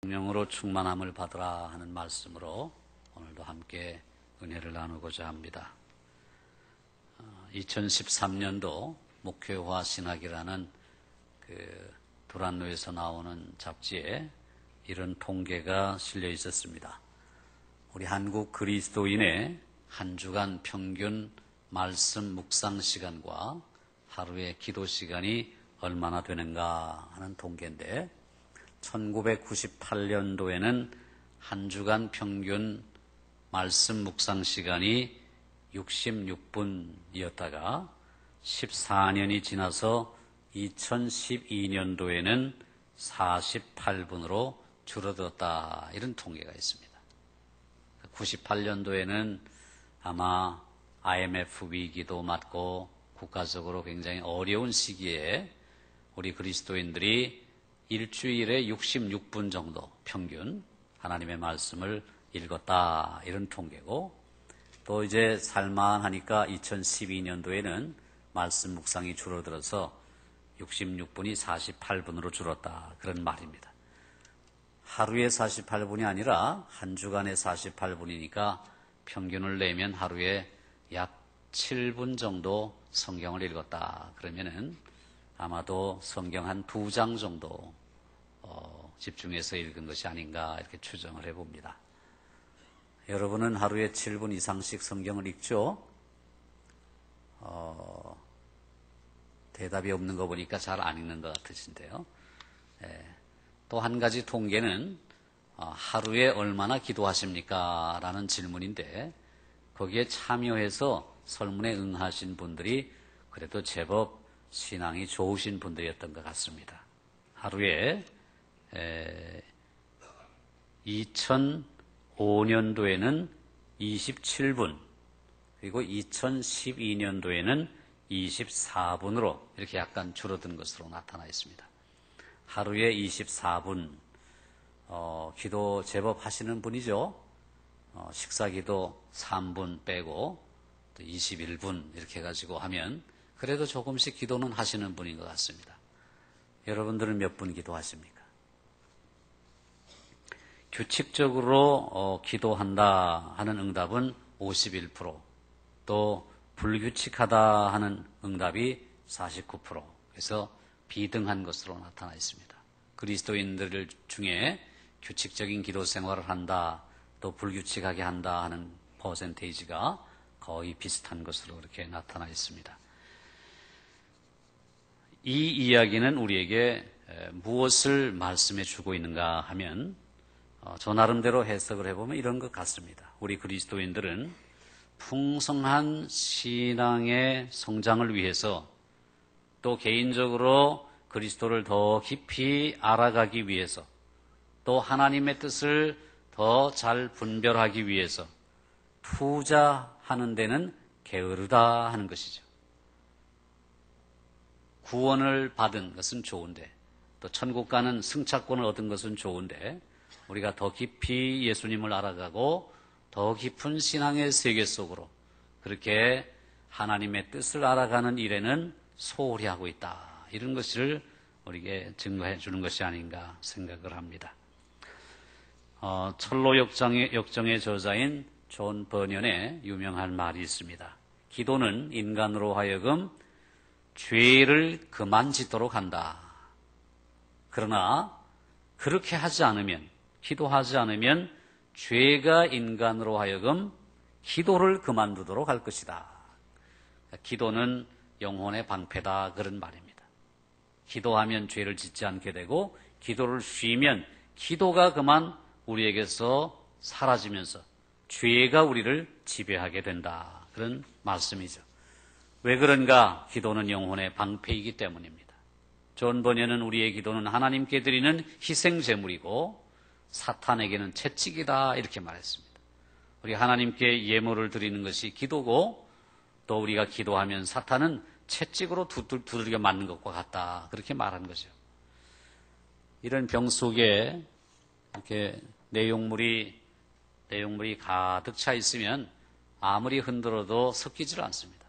성령으로 충만함을 받으라 하는 말씀으로 오늘도 함께 은혜를 나누고자 합니다. 2013년도 목회화 신학이라는 두란노에서 나오는 잡지에 이런 통계가 실려 있었습니다. 우리 한국 그리스도인의 한 주간 평균 말씀 묵상 시간과 하루의 기도 시간이 얼마나 되는가 하는 통계인데 1998년도에는 한 주간 평균 말씀 묵상 시간이 66분이었다가 14년이 지나서 2012년도에는 48분으로 줄어들었다, 이런 통계가 있습니다. 98년도에는 아마 IMF 위기도 맞고 국가적으로 굉장히 어려운 시기에 우리 그리스도인들이 일주일에 66분 정도 평균 하나님의 말씀을 읽었다, 이런 통계고, 또 이제 살만하니까 2012년도에는 말씀 묵상이 줄어들어서 66분이 48분으로 줄었다, 그런 말입니다. 하루에 48분이 아니라 한 주간에 48분이니까 평균을 내면 하루에 약 7분 정도 성경을 읽었다. 그러면은 아마도 성경 한 2장 정도 집중해서 읽은 것이 아닌가, 이렇게 추정을 해봅니다. 여러분은 하루에 7분 이상씩 성경을 읽죠? 대답이 없는 거 보니까 잘 안 읽는 것 같으신데요. 또 한 가지 통계는 하루에 얼마나 기도하십니까? 라는 질문인데, 거기에 참여해서 설문에 응하신 분들이 그래도 제법 신앙이 좋으신 분들이었던 것 같습니다. 하루에 2005년도에는 27분, 그리고 2012년도에는 24분으로 이렇게 약간 줄어든 것으로 나타나 있습니다. 하루에 24분, 기도 제법 하시는 분이죠. 식사 기도 3분 빼고 또 21분 이렇게 해가지고 하면 그래도 조금씩 기도는 하시는 분인 것 같습니다. 여러분들은 몇 분 기도하십니까? 규칙적으로 기도한다 하는 응답은 51%, 또 불규칙하다 하는 응답이 49%, 그래서 비등한 것으로 나타나 있습니다. 그리스도인들 중에 규칙적인 기도 생활을 한다, 또 불규칙하게 한다 하는 퍼센테이지가 거의 비슷한 것으로 그렇게 나타나 있습니다. 이 이야기는 우리에게 무엇을 말씀해 주고 있는가 하면 저 나름대로 해석을 해보면 이런 것 같습니다. 우리 그리스도인들은 풍성한 신앙의 성장을 위해서, 또 개인적으로 그리스도를 더 깊이 알아가기 위해서, 또 하나님의 뜻을 더 잘 분별하기 위해서 투자하는 데는 게으르다 하는 것이죠. 구원을 받은 것은 좋은데, 또 천국 가는 승차권을 얻은 것은 좋은데, 우리가 더 깊이 예수님을 알아가고 더 깊은 신앙의 세계 속으로 그렇게 하나님의 뜻을 알아가는 일에는 소홀히 하고 있다, 이런 것을 우리에게 증거해 주는 것이 아닌가 생각을 합니다. 철로 역정의 저자인 존 버년의 유명한 말이 있습니다. 기도는 인간으로 하여금 죄를 그만 짓도록 한다. 그러나 그렇게 하지 않으면, 기도하지 않으면 죄가 인간으로 하여금 기도를 그만두도록 할 것이다. 기도는 영혼의 방패다, 그런 말입니다. 기도하면 죄를 짓지 않게 되고, 기도를 쉬면 기도가 그만 우리에게서 사라지면서 죄가 우리를 지배하게 된다, 그런 말씀이죠. 왜 그런가? 기도는 영혼의 방패이기 때문입니다. 존 버년은 우리의 기도는 하나님께 드리는 희생 제물이고 사탄에게는 채찍이다, 이렇게 말했습니다. 우리 하나님께 예물을 드리는 것이 기도고, 또 우리가 기도하면 사탄은 채찍으로 두들겨 맞는 것과 같다, 그렇게 말한 거죠. 이런 병 속에 이렇게 내용물이 가득 차 있으면 아무리 흔들어도 섞이질 않습니다.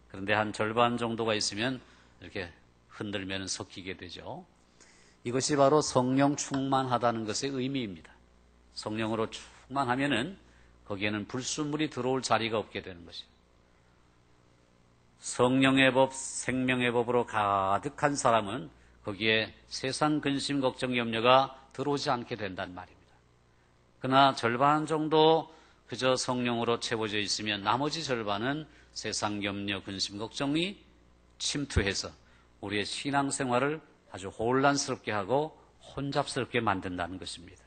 그런데 한 절반 정도가 있으면 이렇게 흔들면 섞이게 되죠. 이것이 바로 성령 충만하다는 것의 의미입니다. 성령으로 충만하면은 거기에는 불순물이 들어올 자리가 없게 되는 것이에요. 성령의 법, 생명의 법으로 가득한 사람은 거기에 세상 근심, 걱정, 염려가 들어오지 않게 된단 말입니다. 그러나 절반 정도 그저 성령으로 채워져 있으면 나머지 절반은 세상 염려, 근심, 걱정이 침투해서 우리의 신앙생활을 아주 혼란스럽게 하고 혼잡스럽게 만든다는 것입니다.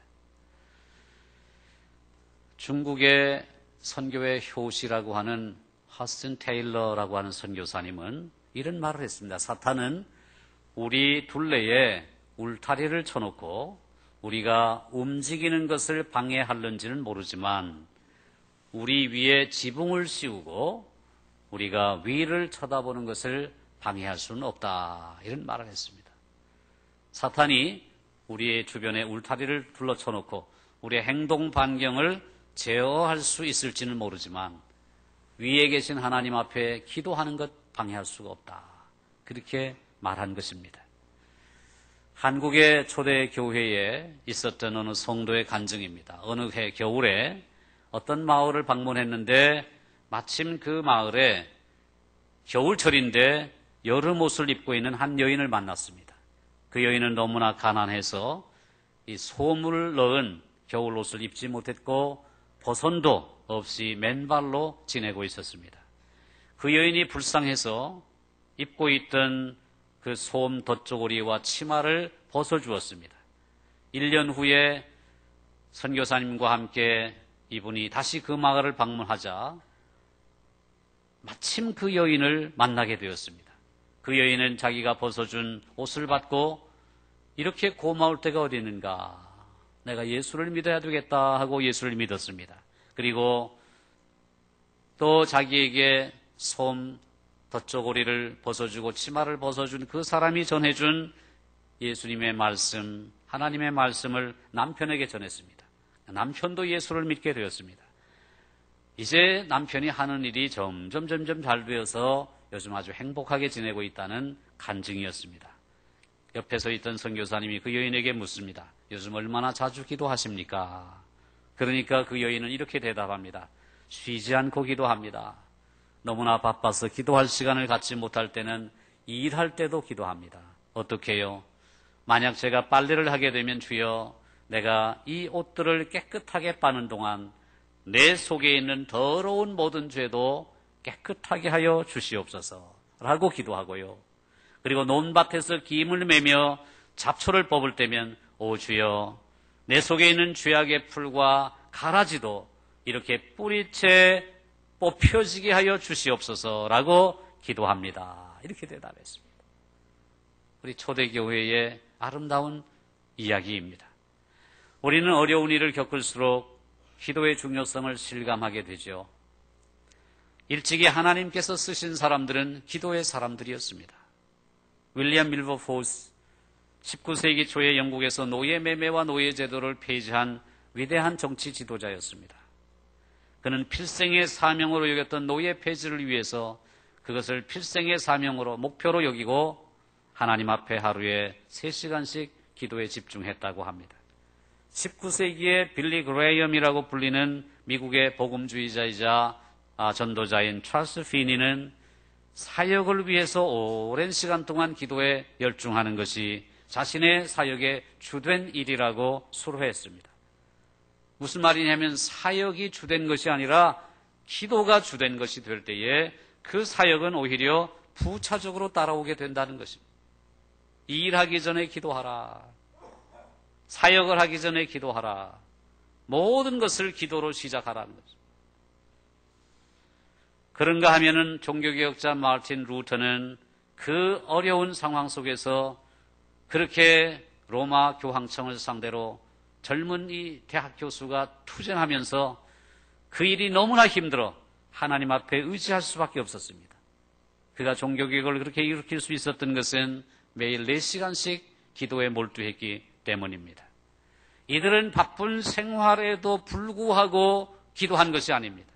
중국의 선교의 효시라고 하는 하슨 테일러라고 하는 선교사님은 이런 말을 했습니다. 사탄은 우리 둘레에 울타리를 쳐놓고 우리가 움직이는 것을 방해하는지는 모르지만 우리 위에 지붕을 씌우고 우리가 위를 쳐다보는 것을 방해할 수는 없다. 이런 말을 했습니다. 사탄이 우리의 주변에 울타리를 둘러쳐놓고 우리의 행동 반경을 제어할 수 있을지는 모르지만 위에 계신 하나님 앞에 기도하는 것 방해할 수가 없다. 그렇게 말한 것입니다. 한국의 초대 교회에 있었던 어느 성도의 간증입니다. 어느 해 겨울에 어떤 마을을 방문했는데 마침 그 마을에 겨울철인데 여름 옷을 입고 있는 한 여인을 만났습니다. 그 여인은 너무나 가난해서 이 소물을 넣은 겨울 옷을 입지 못했고 버선도 없이 맨발로 지내고 있었습니다. 그 여인이 불쌍해서 입고 있던 그 솜 덧저고리와 치마를 벗어주었습니다. 1년 후에 선교사님과 함께 이분이 다시 그 마을을 방문하자 마침 그 여인을 만나게 되었습니다. 그 여인은 자기가 벗어준 옷을 받고 이렇게 고마울 때가 어디 있는가? 내가 예수를 믿어야 되겠다 하고 예수를 믿었습니다. 그리고 또 자기에게 솜 덧저고리를 벗어주고 치마를 벗어준 그 사람이 전해준 예수님의 말씀, 하나님의 말씀을 남편에게 전했습니다. 남편도 예수를 믿게 되었습니다. 이제 남편이 하는 일이 점점 잘 되어서 요즘 아주 행복하게 지내고 있다는 간증이었습니다. 옆에 서 있던 선교사님이 그 여인에게 묻습니다. 요즘 얼마나 자주 기도하십니까? 그러니까 그 여인은 이렇게 대답합니다. 쉬지 않고 기도합니다. 너무나 바빠서 기도할 시간을 갖지 못할 때는 일할 때도 기도합니다. 어떻게 해요? 만약 제가 빨래를 하게 되면 주여 내가 이 옷들을 깨끗하게 빠는 동안 내 속에 있는 더러운 모든 죄도 깨끗하게 하여 주시옵소서 라고 기도하고요. 그리고 논밭에서 김을 매며 잡초를 뽑을 때면 오 주여 내 속에 있는 죄악의 풀과 가라지도 이렇게 뿌리채 뽑혀지게 하여 주시옵소서라고 기도합니다. 이렇게 대답했습니다. 우리 초대교회의 아름다운 이야기입니다. 우리는 어려운 일을 겪을수록 기도의 중요성을 실감하게 되죠. 일찍이 하나님께서 쓰신 사람들은 기도의 사람들이었습니다. 윌리엄 밀버포스 19세기 초에 영국에서 노예 매매와 노예 제도를 폐지한 위대한 정치 지도자였습니다. 그는 필생의 사명으로 여겼던 노예 폐지를 위해서 그것을 필생의 사명으로 목표로 여기고 하나님 앞에 하루에 3시간씩 기도에 집중했다고 합니다. 19세기에 빌리 그레이엄이라고 불리는 미국의 복음주의자이자 전도자인 찰스 피니는 사역을 위해서 오랜 시간 동안 기도에 열중하는 것이 자신의 사역의 주된 일이라고 수로했습니다. 무슨 말이냐면 사역이 주된 것이 아니라 기도가 주된 것이 될 때에 그 사역은 오히려 부차적으로 따라오게 된다는 것입니다. 일하기 전에 기도하라. 사역을 하기 전에 기도하라. 모든 것을 기도로 시작하라는 것입니다. 그런가 하면은 종교개혁자 마르틴 루터는 그 어려운 상황 속에서 그렇게 로마 교황청을 상대로 젊은 이 대학 교수가 투쟁하면서 그 일이 너무나 힘들어 하나님 앞에 의지할 수밖에 없었습니다. 그가 종교개혁을 그렇게 일으킬 수 있었던 것은 매일 4시간씩 기도에 몰두했기 때문입니다. 이들은 바쁜 생활에도 불구하고 기도한 것이 아닙니다.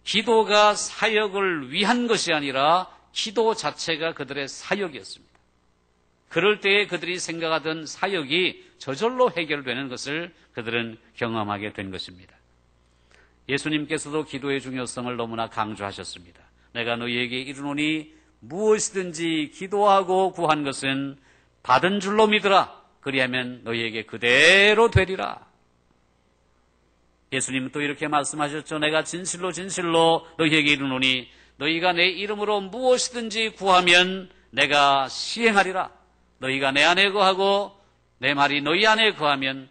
기도가 사역을 위한 것이 아니라 기도 자체가 그들의 사역이었습니다. 그럴 때에 그들이 생각하던 사역이 저절로 해결되는 것을 그들은 경험하게 된 것입니다. 예수님께서도 기도의 중요성을 너무나 강조하셨습니다. 내가 너희에게 이르노니 무엇이든지 기도하고 구한 것은 받은 줄로 믿으라. 그리하면 너희에게 그대로 되리라. 예수님은 또 이렇게 말씀하셨죠. 내가 진실로 진실로 너희에게 이르노니 너희가 내 이름으로 무엇이든지 구하면 내가 시행하리라. 너희가 내 안에 거하고 내 말이 너희 안에 거하면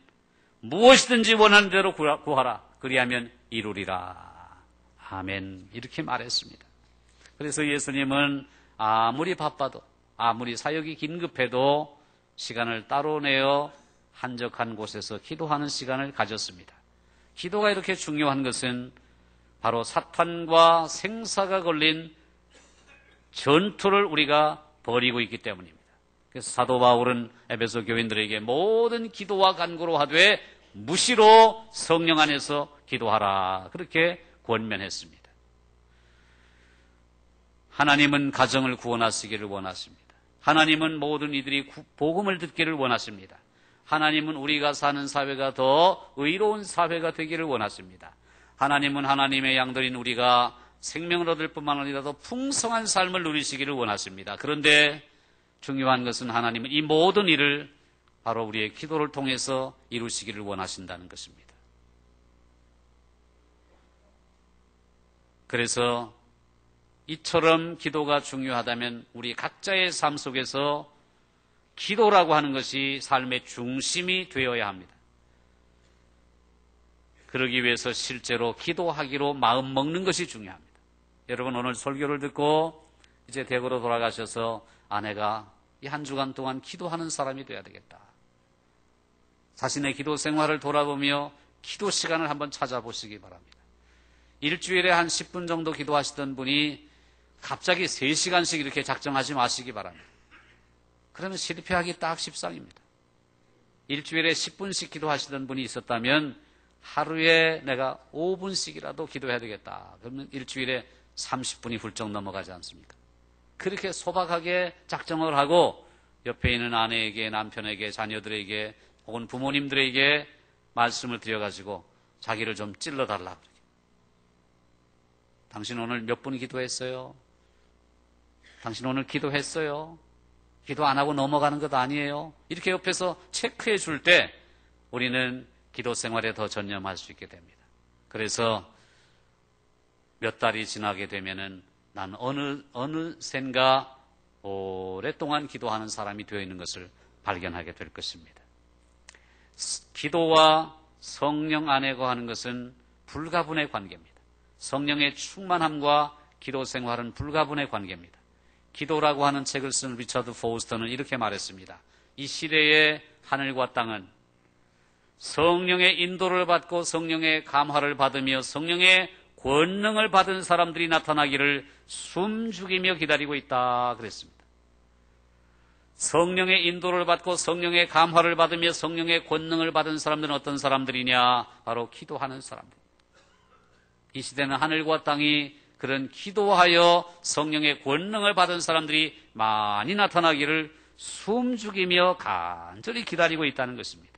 무엇이든지 원하는 대로 구하라. 그리하면 이루리라. 아멘. 이렇게 말했습니다. 그래서 예수님은 아무리 바빠도 아무리 사역이 긴급해도 시간을 따로 내어 한적한 곳에서 기도하는 시간을 가졌습니다. 기도가 이렇게 중요한 것은 바로 사탄과 생사가 걸린 전투를 우리가 벌이고 있기 때문입니다. 그래서 사도 바울은 에베소 교인들에게 모든 기도와 간구로 하되 무시로 성령 안에서 기도하라. 그렇게 권면했습니다. 하나님은 가정을 구원하시기를 원하십니다. 하나님은 모든 이들이 복음을 듣기를 원하십니다. 하나님은 우리가 사는 사회가 더 의로운 사회가 되기를 원하십니다. 하나님은 하나님의 양들인 우리가 생명을 얻을 뿐만 아니라 더 풍성한 삶을 누리시기를 원하십니다. 그런데 중요한 것은 하나님은 이 모든 일을 바로 우리의 기도를 통해서 이루시기를 원하신다는 것입니다. 그래서 이처럼 기도가 중요하다면 우리 각자의 삶 속에서 기도라고 하는 것이 삶의 중심이 되어야 합니다. 그러기 위해서 실제로 기도하기로 마음 먹는 것이 중요합니다. 여러분 오늘 설교를 듣고 이제 댁으로 돌아가셔서 아내가 이 한 주간 동안 기도하는 사람이 되어야 되겠다. 자신의 기도 생활을 돌아보며 기도 시간을 한번 찾아보시기 바랍니다. 일주일에 한 10분 정도 기도하시던 분이 갑자기 3시간씩 이렇게 작정하지 마시기 바랍니다. 그러면 실패하기 딱 십상입니다. 일주일에 10분씩 기도하시던 분이 있었다면 하루에 내가 5분씩이라도 기도해야 되겠다. 그러면 일주일에 30분이 훌쩍 넘어가지 않습니까? 그렇게 소박하게 작정을 하고 옆에 있는 아내에게, 남편에게, 자녀들에게 혹은 부모님들에게 말씀을 드려가지고 자기를 좀 찔러달라. 당신 오늘 몇 분 기도했어요? 당신 오늘 기도했어요? 기도 안 하고 넘어가는 것 아니에요? 이렇게 옆에서 체크해 줄 때 우리는 기도 생활에 더 전념할 수 있게 됩니다. 그래서 몇 달이 지나게 되면은 난 어느샌가 오랫동안 기도하는 사람이 되어 있는 것을 발견하게 될 것입니다. 기도와 성령 안에 거하는 것은 불가분의 관계입니다. 성령의 충만함과 기도 생활은 불가분의 관계입니다. 기도라고 하는 책을 쓴 리처드 포스터는 이렇게 말했습니다. 이 시대의 하늘과 땅은 성령의 인도를 받고 성령의 감화를 받으며 성령의 권능을 받은 사람들이 나타나기를 숨죽이며 기다리고 있다 그랬습니다. 성령의 인도를 받고 성령의 감화를 받으며 성령의 권능을 받은 사람들은 어떤 사람들이냐? 바로 기도하는 사람들. 이 시대는 하늘과 땅이 그런 기도하여 성령의 권능을 받은 사람들이 많이 나타나기를 숨죽이며 간절히 기다리고 있다는 것입니다.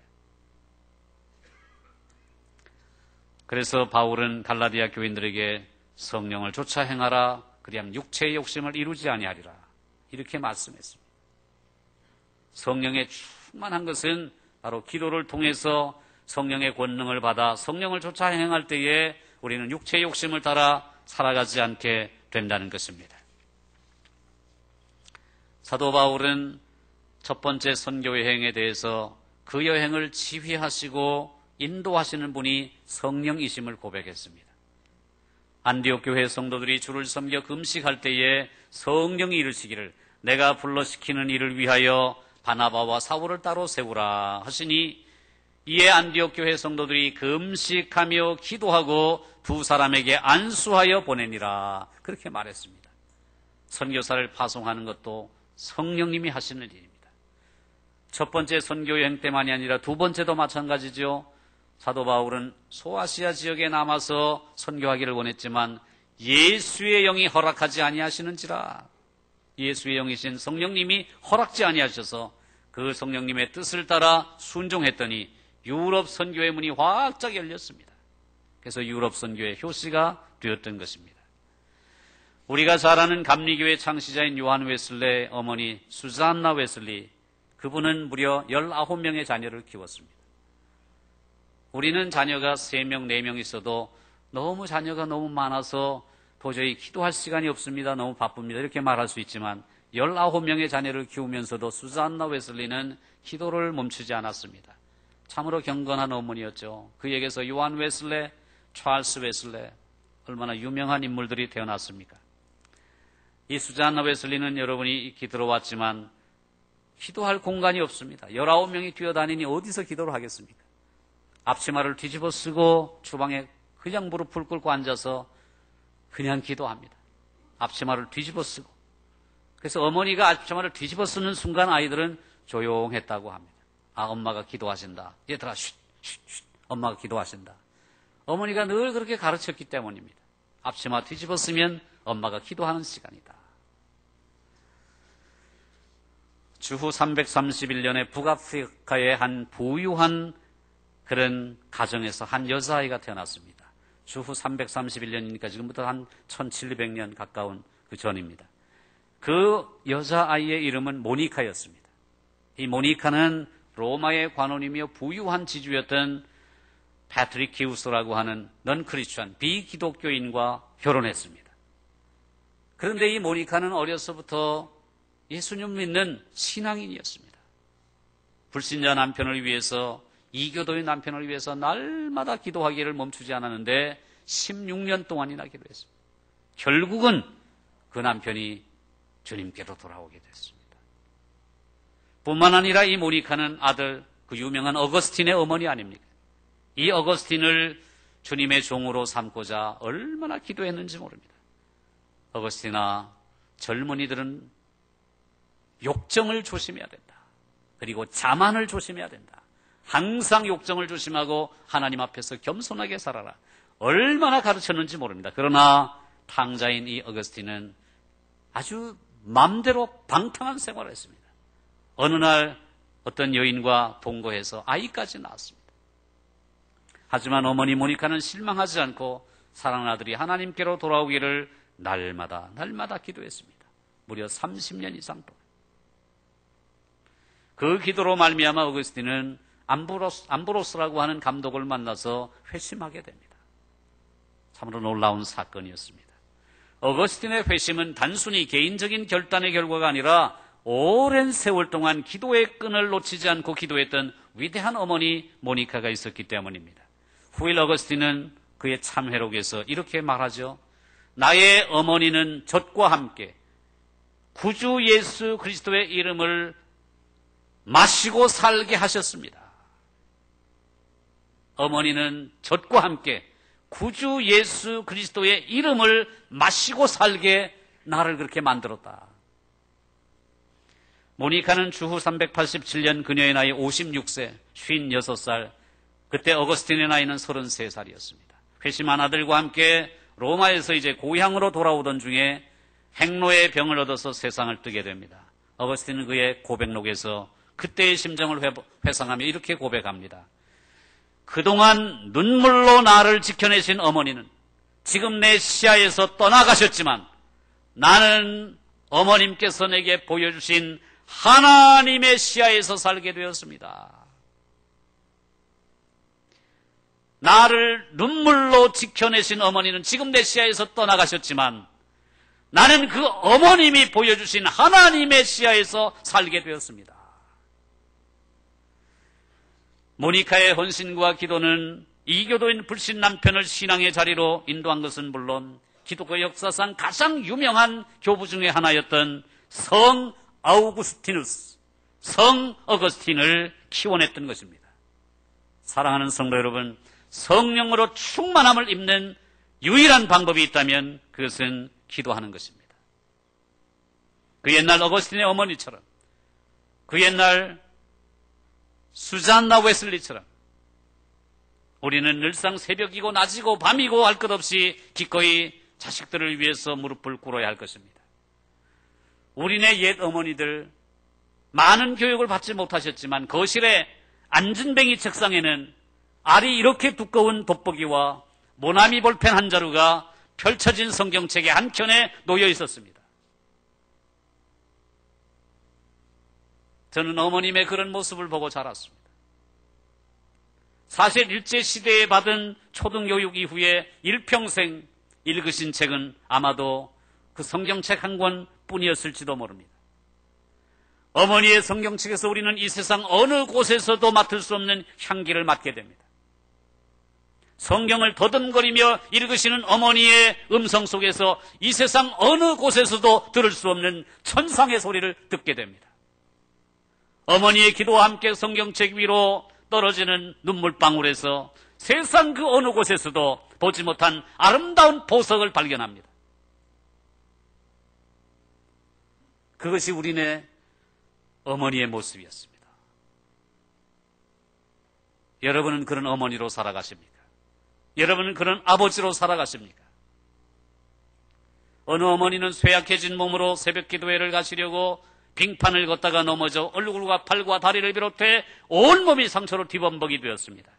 그래서 바울은 갈라디아 교인들에게 성령을 쫓아 행하라. 그리하면 육체의 욕심을 이루지 아니하리라. 이렇게 말씀했습니다. 성령의 충만한 것은 바로 기도를 통해서 성령의 권능을 받아 성령을 쫓아 행할 때에 우리는 육체의 욕심을 따라 살아가지 않게 된다는 것입니다. 사도 바울은 첫 번째 선교 여행에 대해서 그 여행을 지휘하시고 인도하시는 분이 성령이심을 고백했습니다. 안디옥 교회 성도들이 주를 섬겨 금식할 때에 성령이 이르시기를 내가 불러시키는 일을 위하여 바나바와 사울을 따로 세우라 하시니 이에 안디옥 교회 성도들이 금식하며 기도하고 두 사람에게 안수하여 보내니라 그렇게 말했습니다. 선교사를 파송하는 것도 성령님이 하시는 일입니다. 첫 번째 선교 여행 때만이 아니라 두 번째도 마찬가지죠. 사도 바울은 소아시아 지역에 남아서 선교하기를 원했지만 예수의 영이 허락하지 아니하시는지라 예수의 영이신 성령님이 허락지 아니하셔서 그 성령님의 뜻을 따라 순종했더니 유럽 선교의 문이 활짝 열렸습니다. 그래서 유럽 선교의 효시가 되었던 것입니다. 우리가 잘 아는 감리교회 창시자인 요한 웨슬레의 어머니 수잔나 웨슬리, 그분은 무려 19명의 자녀를 키웠습니다. 우리는 자녀가 3명, 4명 있어도 자녀가 너무 많아서 도저히 기도할 시간이 없습니다. 너무 바쁩니다. 이렇게 말할 수 있지만 19명의 자녀를 키우면서도 수잔나 웨슬리는 기도를 멈추지 않았습니다. 참으로 경건한 어머니였죠. 그에게서 요한 웨슬레, 찰스 웨슬레, 얼마나 유명한 인물들이 태어났습니까? 이 수잔나 웨슬리는 여러분이 익히 들어왔지만 기도할 공간이 없습니다. 19명이 뛰어다니니 어디서 기도를 하겠습니까? 앞치마를 뒤집어 쓰고 주방에 그냥 무릎을 꿇고 앉아서 그냥 기도합니다. 앞치마를 뒤집어 쓰고. 그래서 어머니가 앞치마를 뒤집어 쓰는 순간 아이들은 조용했다고 합니다. 아, 엄마가 기도하신다. 얘들아, 쉿. 엄마가 기도하신다. 어머니가 늘 그렇게 가르쳤기 때문입니다. 앞치마 뒤집어 쓰면 엄마가 기도하는 시간이다. 주후 331년에 북아프리카의 한 부유한 그런 가정에서 한 여자아이가 태어났습니다. 주후 331년이니까 지금부터 한 1700년 가까운 그 전입니다. 그 여자아이의 이름은 모니카였습니다. 이 모니카는 로마의 관원이며 부유한 지주였던 패트릭 기우스라고 하는 넌크리스천 비기독교인과 결혼했습니다. 그런데 이 모니카는 어려서부터 예수님 믿는 신앙인이었습니다. 불신자 남편을 위해서, 이교도의 남편을 위해서 날마다 기도하기를 멈추지 않았는데 16년 동안이나 기도했습니다. 결국은 그 남편이 주님께로 돌아오게 됐습니다. 뿐만 아니라 이 모니카는 아들, 그 유명한 어거스틴의 어머니 아닙니까? 이 어거스틴을 주님의 종으로 삼고자 얼마나 기도했는지 모릅니다. 어거스틴아, 젊은이들은 욕정을 조심해야 된다. 그리고 자만을 조심해야 된다. 항상 욕정을 조심하고 하나님 앞에서 겸손하게 살아라. 얼마나 가르쳤는지 모릅니다. 그러나 탕자인 이 어거스틴은 아주 마음대로 방탕한 생활을 했습니다. 어느 날 어떤 여인과 동거해서 아이까지 낳았습니다. 하지만 어머니 모니카는 실망하지 않고 사랑하는 아들이 하나님께로 돌아오기를 날마다 기도했습니다. 무려 30년 이상 동안. 그 기도로 말미암아 어거스틴은 암브로스라고 하는 감독을 만나서 회심하게 됩니다. 참으로 놀라운 사건이었습니다. 어거스틴의 회심은 단순히 개인적인 결단의 결과가 아니라 오랜 세월 동안 기도의 끈을 놓치지 않고 기도했던 위대한 어머니 모니카가 있었기 때문입니다. 후일 어거스틴은 그의 참회록에서 이렇게 말하죠. 나의 어머니는 젖과 함께 구주 예수 그리스도의 이름을 마시고 살게 하셨습니다. 어머니는 젖과 함께 구주 예수 그리스도의 이름을 마시고 살게 나를 그렇게 만들었다. 모니카는 주후 387년 그녀의 나이 56세, 56살, 그때 어거스틴의 나이는 33살이었습니다. 회심한 아들과 함께 로마에서 이제 고향으로 돌아오던 중에 행로의 병을 얻어서 세상을 뜨게 됩니다. 어거스틴은 그의 고백록에서 그때의 심정을 회상하며 이렇게 고백합니다. 그동안 눈물로 나를 지켜내신 어머니는 지금 내 시야에서 떠나가셨지만 나는 어머님께서 내게 보여주신 하나님의 시야에서 살게 되었습니다. 나를 눈물로 지켜내신 어머니는 지금 내 시야에서 떠나가셨지만 나는 그 어머님이 보여주신 하나님의 시야에서 살게 되었습니다. 모니카의 헌신과 기도는 이교도인 불신 남편을 신앙의 자리로 인도한 것은 물론 기독교 역사상 가장 유명한 교부 중에 하나였던 성 아우구스티누스, 성 어거스틴을 키워냈던 것입니다. 사랑하는 성도 여러분, 성령으로 충만함을 입는 유일한 방법이 있다면 그것은 기도하는 것입니다. 그 옛날 어거스틴의 어머니처럼, 그 옛날 수잔나 웨슬리처럼 우리는 늘상 새벽이고 낮이고 밤이고 할 것 없이 기꺼이 자식들을 위해서 무릎을 꿇어야 할 것입니다. 우리네 옛 어머니들 많은 교육을 받지 못하셨지만 거실에 안진뱅이 책상에는 알이 이렇게 두꺼운 돋보기와 모나미 볼펜 한 자루가 펼쳐진 성경책의 한켠에 놓여 있었습니다. 저는 어머님의 그런 모습을 보고 자랐습니다. 사실 일제시대에 받은 초등교육 이후에 일평생 읽으신 책은 아마도 그 성경책 한 권뿐이었을지도 모릅니다. 어머니의 성경책에서 우리는 이 세상 어느 곳에서도 맡을 수 없는 향기를 맡게 됩니다. 성경을 더듬거리며 읽으시는 어머니의 음성 속에서 이 세상 어느 곳에서도 들을 수 없는 천상의 소리를 듣게 됩니다. 어머니의 기도와 함께 성경책 위로 떨어지는 눈물방울에서 세상 그 어느 곳에서도 보지 못한 아름다운 보석을 발견합니다. 그것이 우리네 어머니의 모습이었습니다. 여러분은 그런 어머니로 살아가십니까? 여러분은 그런 아버지로 살아가십니까? 어느 어머니는 쇠약해진 몸으로 새벽 기도회를 가시려고 빙판을 걷다가 넘어져 얼굴과 팔과 다리를 비롯해 온몸이 상처로 뒤범벅이 되었습니다.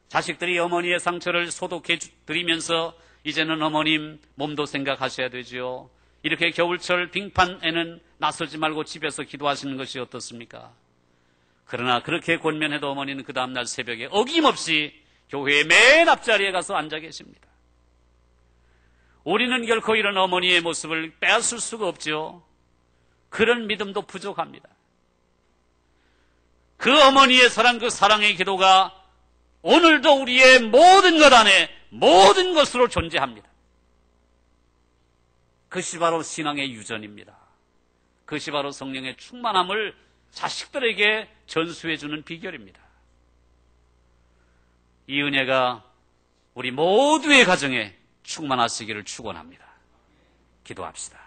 자식들이 어머니의 상처를 소독해 드리면서 이제는 어머님 몸도 생각하셔야 되지요. 이렇게 겨울철 빙판에는 나서지 말고 집에서 기도하시는 것이 어떻습니까? 그러나 그렇게 권면해도 어머니는 그 다음날 새벽에 어김없이 교회의 맨 앞자리에 가서 앉아 계십니다. 우리는 결코 이런 어머니의 모습을 빼앗을 수가 없죠. 그런 믿음도 부족합니다. 그 어머니의 사랑, 그 사랑의 기도가 오늘도 우리의 모든 것 안에 모든 것으로 존재합니다. 그것이 바로 신앙의 유전입니다. 그것이 바로 성령의 충만함을 자식들에게 전수해주는 비결입니다. 이 은혜가 우리 모두의 가정에 충만하시기를 축원합니다. 기도합시다.